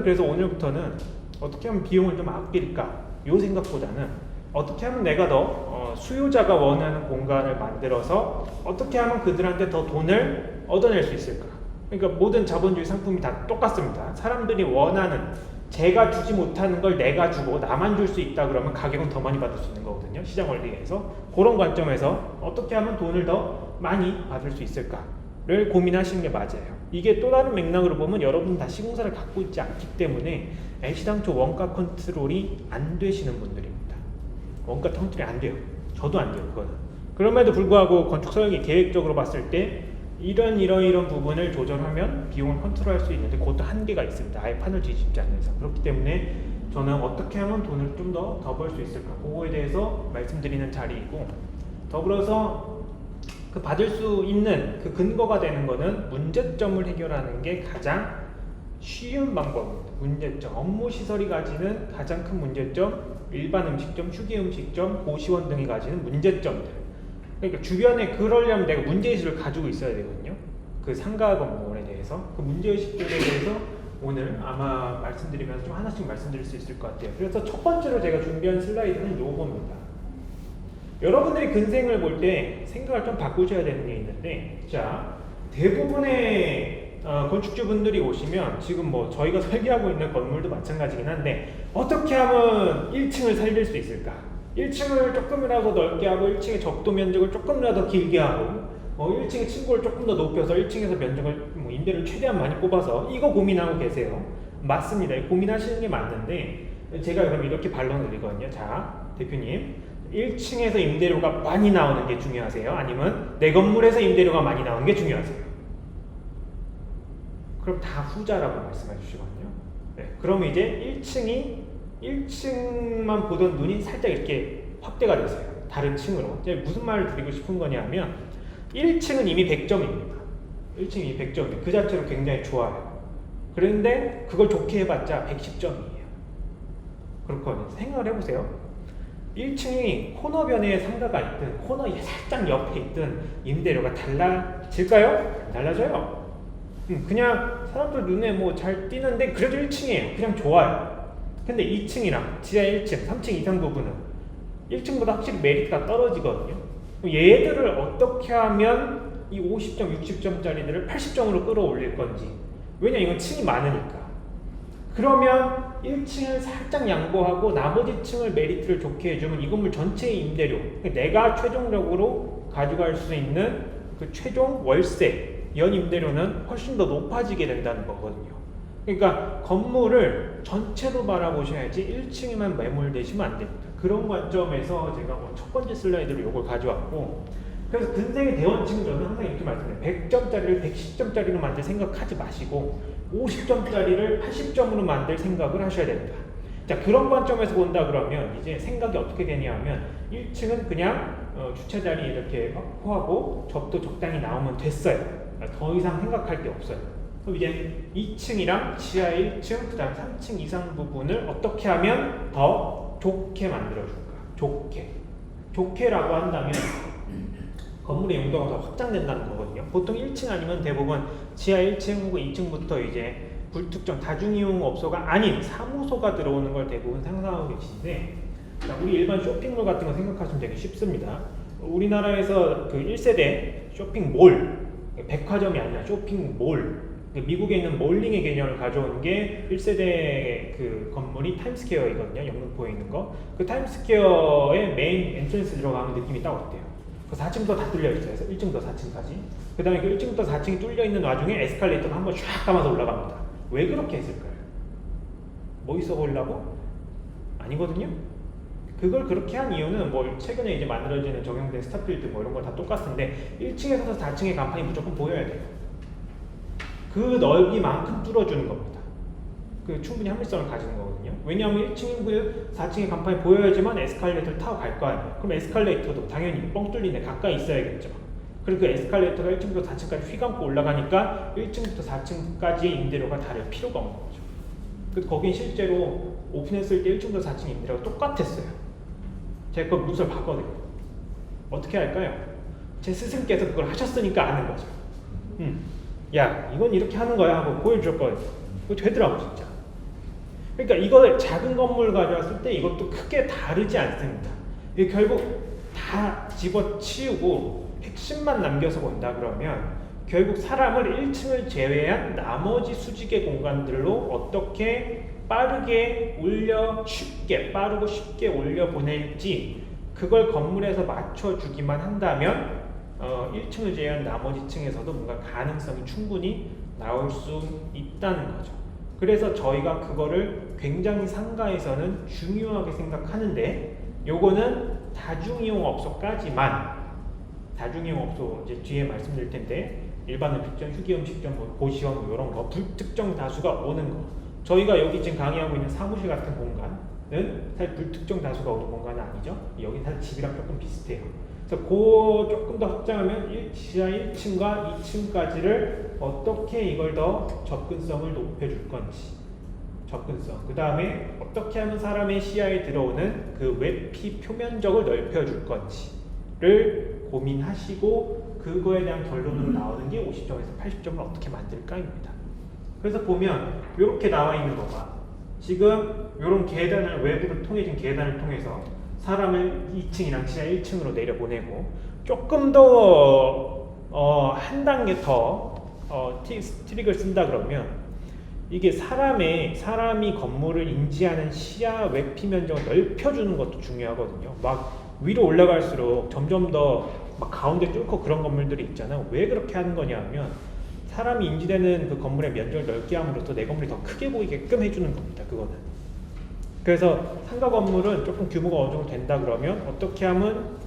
그래서 오늘부터는 어떻게 하면 비용을 좀 아낄까 요 생각보다는 어떻게 하면 내가 더 수요자가 원하는 공간을 만들어서 어떻게 하면 그들한테 더 돈을 얻어낼 수 있을까. 그러니까 모든 자본주의 상품이 다 똑같습니다. 사람들이 원하는, 제가 주지 못하는 걸 내가 주고 나만 줄 수 있다 그러면 가격은 더 많이 받을 수 있는 거거든요. 시장 원리에서. 그런 관점에서 어떻게 하면 돈을 더 많이 받을 수 있을까를 고민하시는 게 맞아요. 이게 또 다른 맥락으로 보면 여러분 다 시공사를 갖고 있지 않기 때문에 애시당초 원가 컨트롤이 안 되시는 분들입니다. 원가 컨트롤이 안 돼요. 저도 안 돼요. 그거는. 그럼에도 불구하고 건축 설계 계획적으로 봤을 때 이런 부분을 조절하면 비용을 컨트롤할 수 있는데 그것도 한계가 있습니다. 아예 판을 뒤집지 않는 이상. 그렇기 때문에 저는 어떻게 하면 돈을 좀 더 벌 수 있을까, 그거에 대해서 말씀드리는 자리이고, 더불어서 그 받을 수 있는 그 근거가 되는 거는 문제점을 해결하는 게 가장 쉬운 방법입니다. 문제점, 업무 시설이 가지는 가장 큰 문제점, 일반 음식점, 휴게 음식점, 고시원 등이 가지는 문제점들. 그러니까 주변에 그러려면 내가 문제의식을 가지고 있어야 되거든요. 그 상가 건물에 대해서 그 문제의식들에 대해서 오늘 아마 말씀드리면서 좀 하나씩 말씀드릴 수 있을 것 같아요. 그래서 첫 번째로 제가 준비한 슬라이드는 요겁니다. 여러분들이 근생을 볼 때 생각을 좀 바꾸셔야 되는 게 있는데, 자, 대부분의 건축주분들이 오시면 지금 뭐 저희가 설계하고 있는 건물도 마찬가지긴 한데 어떻게 하면 1층을 살릴 수 있을까? 1층을 조금이라도 넓게 하고 1층의 적도 면적을 조금이라도 길게 하고 1층의 층고를 조금 더 높여서 1층에서 면적을 임대를 최대한 많이 뽑아서 이거 고민하고 계세요. 맞습니다. 고민하시는 게 맞는데 제가 그럼 이렇게 반론을 드리거든요. 자, 대표님, 1층에서 임대료가 많이 나오는 게 중요하세요? 아니면 내 건물에서 임대료가 많이 나오는 게 중요하세요? 그럼 다 후자라고 말씀해 주시거든요. 네, 그럼 이제 1층만 보던 눈이 살짝 이렇게 확대가 되세요. 다른 층으로. 이제 무슨 말을 드리고 싶은 거냐면 1층은 이미 100점입니다. 1층이 이미 100점이에요. 그 자체로 굉장히 좋아요. 그런데 그걸 좋게 해봤자 110점이에요. 그렇거든요. 생각을 해보세요. 1층이 코너변에 상가가 있든 코너 살짝 옆에 있든 임대료가 달라질까요? 안 달라져요. 그냥 사람들 눈에 뭐 잘 띄는데 그래도 1층이에요. 그냥 좋아요. 근데 2층이랑 지하 1층, 3층 이상 부분은 1층보다 확실히 메리트가 떨어지거든요. 얘들을 어떻게 하면 이 50점, 60점짜리들을 80점으로 끌어올릴 건지. 왜냐, 이건 층이 많으니까. 그러면 1층을 살짝 양보하고 나머지 층을 메리트를 좋게 해주면 이 건물 전체의 임대료, 내가 최종적으로 가져갈 수 있는 그 최종 월세, 연 임대료는 훨씬 더 높아지게 된다는 거거든요. 그러니까 건물을 전체로 바라보셔야지 1층에만 매몰되시면 안 됩니다. 그런 관점에서 제가 첫 번째 슬라이드로 이걸 가져왔고, 그래서 근생의 대원칙은 저는 항상 이렇게 말씀드려요. 100점짜리를 110점짜리로 만들 생각하지 마시고 50점짜리를 80점으로 만들 생각을 하셔야 됩니다. 자, 그런 관점에서 본다 그러면 이제 생각이 어떻게 되냐면 1층은 그냥 주차 자리 이렇게 확보하고 접도 적당히 나오면 됐어요. 더 이상 생각할 게 없어요. 그럼 이제 2층이랑 지하 1층, 그 다음 3층 이상 부분을 어떻게 하면 더 좋게 만들어줄까? 좋게라고 한다면 건물의 용도가 더 확장된다는 거거든요. 보통 1층 아니면 대부분 지하 1층 혹은 2층부터 이제 불특정 다중이용 업소가 아닌 사무소가 들어오는 걸 대부분 상상하고 계신데, 자, 우리 일반 쇼핑몰 같은 거 생각하시면 되게 쉽습니다. 우리나라에서 그 1세대 쇼핑몰, 백화점이 아니라 쇼핑몰, 미국에 있는 몰링의 개념을 가져온 게 1세대 그 건물이 타임스퀘어이거든요. 영등포에 있는 거. 그 타임스퀘어의 메인 엔트런스 들어가면 느낌이 딱 어때요? 그 4층부터 다 뚫려 있어요. 그래서 1층부터 4층까지. 그 다음에 그 1층부터 4층이 뚫려 있는 와중에 에스컬레이터가 한번 쫙 감아서 올라갑니다. 왜 그렇게 했을까요? 뭐 있어 보이려고? 아니거든요. 그걸 그렇게 한 이유는 뭐 최근에 이제 만들어지는 적용된 스타필드 뭐 이런 거 다 똑같은데 1층에서 4층의 간판이 무조건 보여야 돼요. 그 넓이만큼 뚫어주는 겁니다. 그 충분히 합리성을 가지는 거거든요. 왜냐하면 1층이고요, 4층의 간판이 보여야지만 에스컬레이터를 타고 갈 거 아니에요. 그럼 에스컬레이터도 당연히 뻥 뚫린 데 가까이 있어야겠죠. 그리고 그 에스컬레이터가 1층부터 4층까지 휘감고 올라가니까 1층부터 4층까지의 임대료가 다를 필요가 없는 거죠. 그래서 거긴 실제로 오픈했을 때 1층부터 4층 임대료가 똑같았어요. 제가 그 문서를 봤거든요. 어떻게 할까요? 제 스승께서 그걸 하셨으니까 아는 거죠. 야, 이건 이렇게 하는 거야 하고 보여줬거든요. 그거 되더라고 진짜. 그러니까 이걸 작은 건물 가져왔을 때 이것도 크게 다르지 않습니다. 이게 결국 다 집어치우고 핵심만 남겨서 본다 그러면 결국 사람을 1층을 제외한 나머지 수직의 공간들로 어떻게 빠르게 빠르고 쉽게 올려 보낼지 그걸 건물에서 맞춰주기만 한다면 1층을 제외한 나머지 층에서도 뭔가 가능성이 충분히 나올 수 있다는 거죠. 그래서 저희가 그거를 굉장히 상가에서는 중요하게 생각하는데 요거는 다중이용업소까지만 다중이용업소 이제 뒤에 말씀드릴 텐데 일반 음식점, 휴게 음식점, 고시원 뭐 이런 거 불특정 다수가 오는 거 저희가 여기 지금 강의하고 있는 사무실 같은 공간은 사실 불특정 다수가 오는 공간은 아니죠. 여기 사실 집이랑 조금 비슷해요. 그래서 조금 더 확장하면 지하 1층과 2층까지를 어떻게 이걸 더 접근성을 높여줄 건지 그 다음에 어떻게 하면 사람의 시야에 들어오는 그 외피 표면적을 넓혀줄 건지를 고민하시고 그거에 대한 결론으로 나오는 게 50점에서 80점을 어떻게 만들까입니다. 그래서 보면 이렇게 나와 있는 거가 지금 이런 계단을 외부를 통해진 계단을 통해서 사람을 2층이랑 지하 1층으로 내려보내고 조금 더 한 단계 더 트릭을 쓴다 그러면 이게 사람이 건물을 인지하는 시야 외피 면적을 넓혀주는 것도 중요하거든요. 막 위로 올라갈수록 점점 더 막 가운데 뚫고 그런 건물들이 있잖아요. 왜 그렇게 하는 거냐 하면 사람이 인지되는 그 건물의 면적을 넓게 함으로써 내 건물이 더 크게 보이게끔 해주는 겁니다. 그거는. 그래서 상가 건물은 조금 규모가 어느 정도 된다 그러면 어떻게 하면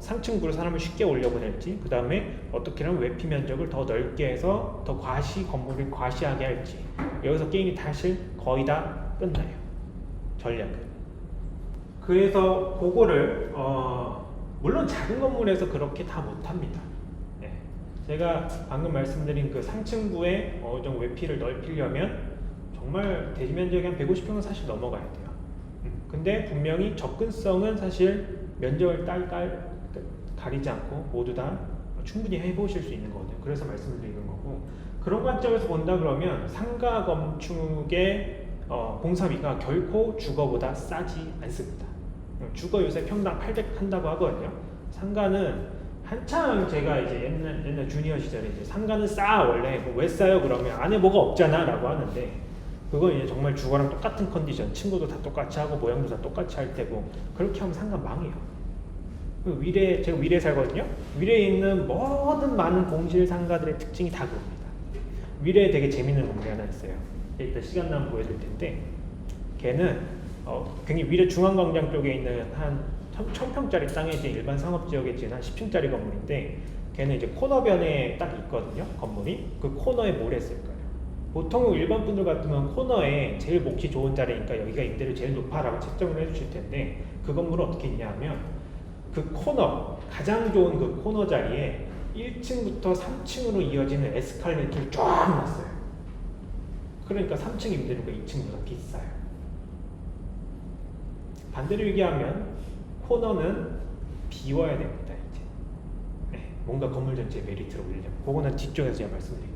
상층부로 사람을 쉽게 올려보낼지 그 다음에 어떻게 하면 외피 면적을 더 넓게 해서 더 건물을 과시하게 할지 여기서 게임이 사실 거의 다 끝나요. 전략은. 그래서 그거를 물론 작은 건물에서 그렇게 다 못합니다. 네. 제가 방금 말씀드린 그 상층부의 어느 정도 외피를 넓히려면 정말 대지 면적이 한 150평은 사실 넘어가야 돼요. 근데 분명히 접근성은 사실 면적을 가리지 않고 모두 다 충분히 해보실 수 있는 거거든요. 그래서 말씀을 드리는 거고 그런 관점에서 본다 그러면 상가 건축의 공사비가 결코 주거보다 싸지 않습니다. 주거 요새 평당 800 한다고 하거든요. 상가는 한참 제가 이제 옛날 주니어 시절에 이제 상가는 싸 원래 왜 싸요 그러면 안에 뭐가 없잖아 라고 하는데 그건 이제 정말 주거랑 똑같은 컨디션 친구도 다 똑같이 하고 모양도 다 똑같이 할 테고 그렇게 하면 상가 망해요. 제가 위례에 살거든요. 위례에 있는 모든 많은 공실 상가들의 특징이 다 그겁니다. 위례에 되게 재밌는 건물이 하나 있어요. 이따 시간 나면 보여드릴 텐데 걔는 굉장히 위례 중앙광장 쪽에 있는 한 1000평짜리 땅에 이제 일반 상업지역에 지은 한 10층짜리 건물인데 걔는 이제 코너변에 딱 있거든요. 건물이 그 코너에 뭘 했을까요? 보통 일반 분들 같으면 코너에 제일 몫이 좋은 자리니까 여기가 임대료 제일 높아라고 책정을 해주실 텐데 그 건물은 어떻게 있냐면 그 코너 가장 좋은 그 코너 자리에 1층부터 3층으로 이어지는 에스컬레이터를 쫙 놨어요. 그러니까 3층 임대료가 2층보다 비싸요. 반대로 얘기하면 코너는 비워야 됩니다. 이제 뭔가 건물 전체의 메리트를 올리려면 그거는 뒤쪽에서 제가 말씀드릴게요.